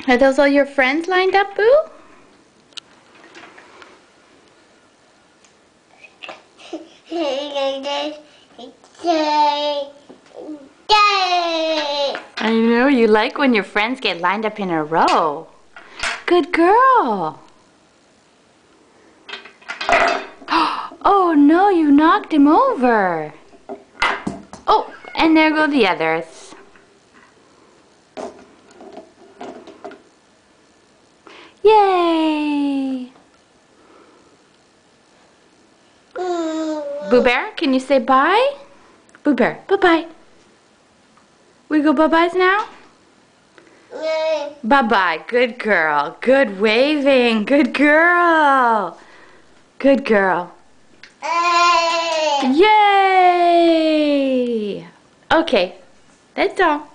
Are those all your friends lined up, Boo? I know, you like when your friends get lined up in a row. Good girl. Oh no, you knocked him over. Oh, and there go the others. Yay! Boo Bear, can you say bye? Boo Bear, bye-bye. We go bye-byes now? Bye-bye. Good girl. Good waving. Good girl. Good girl. Yay! Okay, that's all.